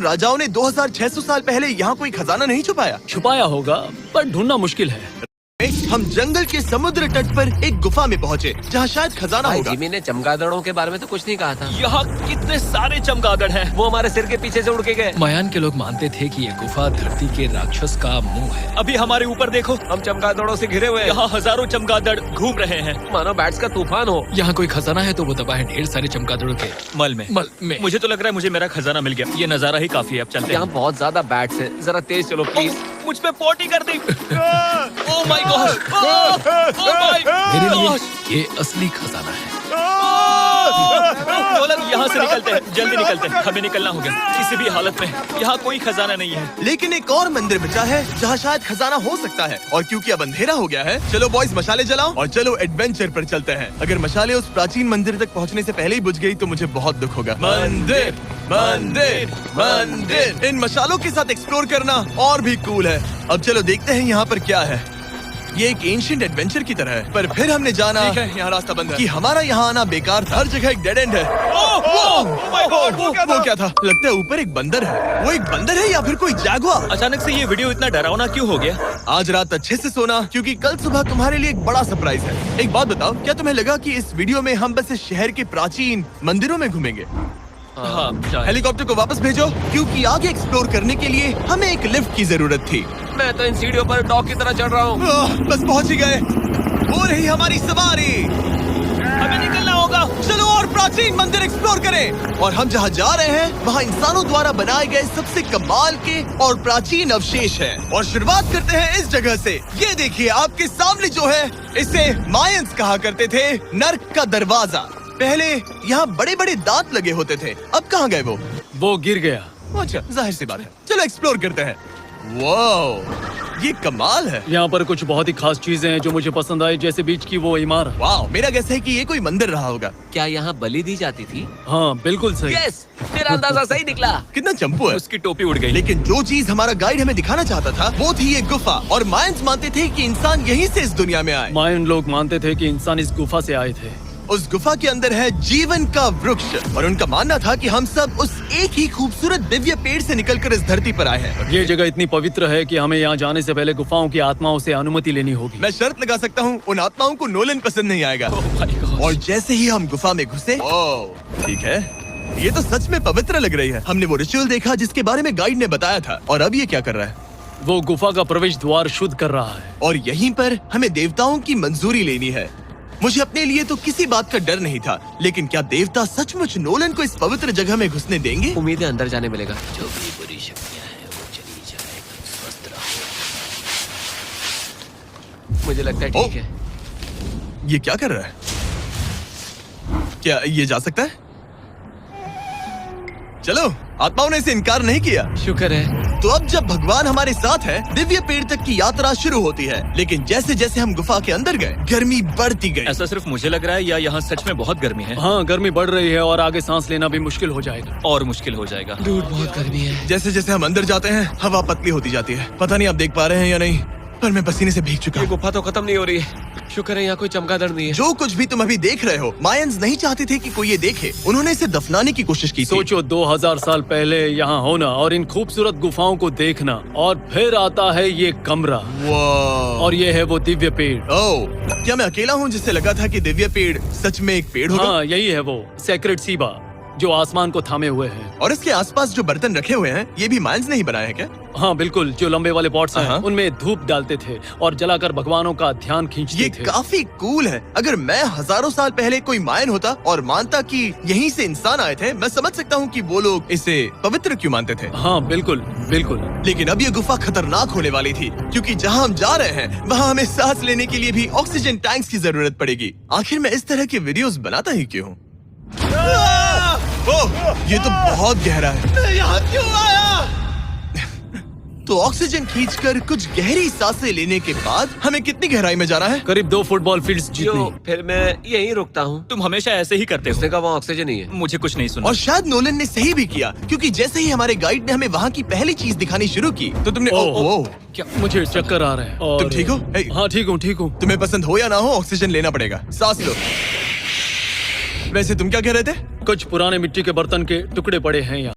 राजाओं ने 2600 साल पहले यहाँ कोई खजाना नहीं छुपाया? छुपाया होगा पर ढूंढना मुश्किल है। हम जंगल के समुद्र तट पर एक गुफा में पहुँचे जहाँ शायद खजाना भाई होगा। जिमी ने चमगादड़ों के बारे में तो कुछ नहीं कहा था। यहाँ कितने सारे चमगादड़ हैं। वो हमारे सिर के पीछे से उड़ के गए। मायान के लोग मानते थे कि ये गुफा धरती के राक्षस का मुंह है। अभी हमारे ऊपर देखो, हम चमगादड़ों से घिरे हुए हैं। यहाँ हजारों चमगादड़ घूम रहे हैं। मानो बैट्स का तूफान हो। यहाँ कोई खजाना है तो वो दबा है ढेर सारे चमगादड़ों के मल में। मुझे तो लग रहा है मुझे मेरा खजाना मिल गया। ये नजारा ही काफी है। अब चलते हैं। यहाँ बहुत ज्यादा बैट्स हैं। जरा तेज चलो प्लीज। मुझ पे पोटी कर दी। ओह माय गॉड, मेरे लिए ये असली खजाना है। नोलन, यहाँ से निकलते हैं, जल्दी निकलते हैं, हमें निकलना होगा किसी भी हालत में। यहाँ कोई खजाना नहीं है। लेकिन एक और मंदिर बचा है जहाँ शायद खजाना हो सकता है। और क्योंकि अब अंधेरा हो गया है, चलो बॉयज मशाले जलाओ और चलो एडवेंचर पर चलते हैं। अगर मशाले उस प्राचीन मंदिर तक पहुँचने से पहले ही बुझ गई तो मुझे बहुत दुख होगा। मंदिर मंदिर मंदिर, इन मशालों के साथ एक्सप्लोर करना और भी कूल है। अब चलो देखते हैं यहाँ पर क्या है। ये एक एंशिएंट एडवेंचर की तरह है, पर फिर हमने जाना यहाँ रास्ता बंद है कि हमारा यहाँ आना बेकार था। हर जगह एक डेड एंड है। वो क्या था? लगता है ऊपर एक बंदर है। वो एक बंदर है या फिर कोई जैगुआर? अचानक से ये वीडियो इतना डरावना क्यों हो गया? आज रात अच्छे से सोना, क्योंकि कल सुबह तुम्हारे लिए एक बड़ा सरप्राइज है। एक बात बताओ, क्या तुम्हें लगा कि इस वीडियो में हम बस इस शहर के प्राचीन मंदिरों में घूमेंगे? हाँ, हेलीकॉप्टर को वापस भेजो, क्योंकि आगे एक्सप्लोर करने के लिए हमें एक लिफ्ट की जरूरत थी। मैं तो इन सीढ़ियों पर डॉग की तरह चढ़ रहा हूँ। बस पहुँच ही गए। हो रही हमारी सवारी। हमें निकलना होगा। चलो और प्राचीन मंदिर एक्सप्लोर करें। और हम जहाँ जा रहे हैं वहाँ इंसानों द्वारा बनाए गए सबसे कमाल के और प्राचीन अवशेष हैं। और शुरुआत करते हैं इस जगह से। ये देखिए आपके सामने जो है, इसे मायंस कहा करते थे, नर्क का दरवाजा। पहले यहाँ बड़े बड़े दांत लगे होते थे, अब कहाँ गए वो गिर गया। अच्छा, जाहिर सी बात है। चलो एक्सप्लोर करते हैं। वाओ, ये कमाल है। यहाँ पर कुछ बहुत ही खास चीजें हैं जो मुझे पसंद आई, जैसे बीच की वो इमारत। वाओ, मेरा गैस है कि ये कोई मंदिर रहा होगा। क्या यहाँ बलि दी जाती थी? हाँ बिल्कुल सही। यस, मेरा अंदाजा सही निकला। कितना चंपू है। उसकी टोपी उड़ गई। लेकिन जो चीज हमारा गाइड हमें दिखाना चाहता था वो थी ये गुफा। और मायंस मानते थे कि इंसान यहीं से इस दुनिया में आए। मायन लोग मानते थे कि इंसान इस गुफा से आए थे। उस गुफा के अंदर है जीवन का वृक्ष और उनका मानना था कि हम सब उस एक ही खूबसूरत दिव्य पेड़ से निकलकर इस धरती पर आए हैं। ये जगह इतनी पवित्र है कि हमें यहाँ जाने से पहले गुफाओं की आत्माओं से अनुमति लेनी होगी। मैं शर्त लगा सकता हूँ उन आत्माओं को नोलन पसंद नहीं आएगा। और जैसे ही हम गुफा में घुसे, ठीक है, ये तो सच में पवित्र लग रही है। हमने वो रिचुअल देखा जिसके बारे में गाइड ने बताया था। और अब ये क्या कर रहा है? वो गुफा का प्रवेश द्वार शुद्ध कर रहा है। और यहीं पर हमें देवताओं की मंजूरी लेनी है। मुझे अपने लिए तो किसी बात का डर नहीं था, लेकिन क्या देवता सचमुच नोलन को इस पवित्र जगह में घुसने देंगे? उम्मीद है अंदर जाने मिलेगा। जो भी बुरी शक्तियाँ हैं वो चली जाएगी। स्वस्थ रहो। मुझे लगता है ठीक है। ये क्या कर रहा है? क्या ये जा सकता है? चलो, आत्माओं ने इसे इनकार नहीं किया। शुक्र है। तो अब जब भगवान हमारे साथ है, दिव्य पेड़ तक की यात्रा शुरू होती है। लेकिन जैसे जैसे हम गुफा के अंदर गए, गर्मी बढ़ती गई। ऐसा सिर्फ मुझे लग रहा है या यहाँ सच में बहुत गर्मी है? हाँ, गर्मी बढ़ रही है और आगे सांस लेना भी मुश्किल हो जाएगा। और मुश्किल हो जाएगा। दूर बहुत गर्मी है। जैसे जैसे हम अंदर जाते हैं, हवा पतली होती जाती है। पता नहीं आप देख पा रहे हैं या नहीं, पर मैं पसीने से भीग चुका ये हूँ। गुफा तो खत्म नहीं हो रही है। शुक्र है यहाँ कोई चमगादड़ नहीं है। जो कुछ भी तुम अभी देख रहे हो, मायंस नहीं चाहते थे कि कोई ये देखे। उन्होंने इसे दफनाने की कोशिश की थी। सोचो 2000 साल पहले यहाँ होना और इन खूबसूरत गुफाओं को देखना, और फिर आता है ये कमरा और ये है वो दिव्य पेड़। ओह, क्या मैं अकेला हूँ जिससे लगा था कि दिव्य पेड़ सच में एक पेड़ होगा? हाँ, यही है वो सेक्रेड सीबा जो आसमान को थामे हुए है। और इसके आसपास जो बर्तन रखे हुए हैं, ये भी मायंस ने ही बनाए हैं क्या? हाँ बिल्कुल, जो लंबे वाले पॉट्स हैं, हाँ। उनमें धूप डालते थे और जलाकर भगवानों का ध्यान खींचते ये थे। काफी कूल है। अगर मैं हजारों साल पहले कोई मायन होता और मानता कि यहीं से इंसान आए थे, मैं समझ सकता हूँ कि वो लोग इसे पवित्र क्यों मानते थे। हाँ बिल्कुल बिल्कुल। लेकिन अब ये गुफा खतरनाक होने वाली थी, क्योंकि जहाँ हम जा रहे हैं वहाँ हमें सांस लेने के लिए भी ऑक्सीजन टैंक्स की जरूरत पड़ेगी। आखिर मैं इस तरह के वीडियोस बनाता ही क्यों हूँ? ओह, ये तो बहुत गहरा है। यहाँ क्यों आया? तो ऑक्सीजन खींचकर कुछ गहरी सांसें लेने के बाद हमें कितनी गहराई में जाना है? करीब 2 फुटबॉल फील्ड्स जितनी। फिर मैं यहीं रुकता हूँ। तुम हमेशा ऐसे ही करते उसने हो। कहा वहाँ ऑक्सीजन नहीं है। मुझे कुछ नहीं सुना। और शायद नोलन ने सही भी किया, क्योंकि जैसे ही हमारे गाइड ने हमें वहाँ की पहली चीज दिखानी शुरू की तो तुमने ओह, क्या मुझे चक्कर आ रहे हैं। और तुम ठीक हो? हाँ ठीक हूँ ठीक हूँ। तुम्हें पसंद हो या ना हो, ऑक्सीजन लेना पड़ेगा। सांस लो। वैसे तुम क्या कह रहे थे? कुछ पुराने मिट्टी के बर्तन के टुकड़े पड़े हैं यहाँ।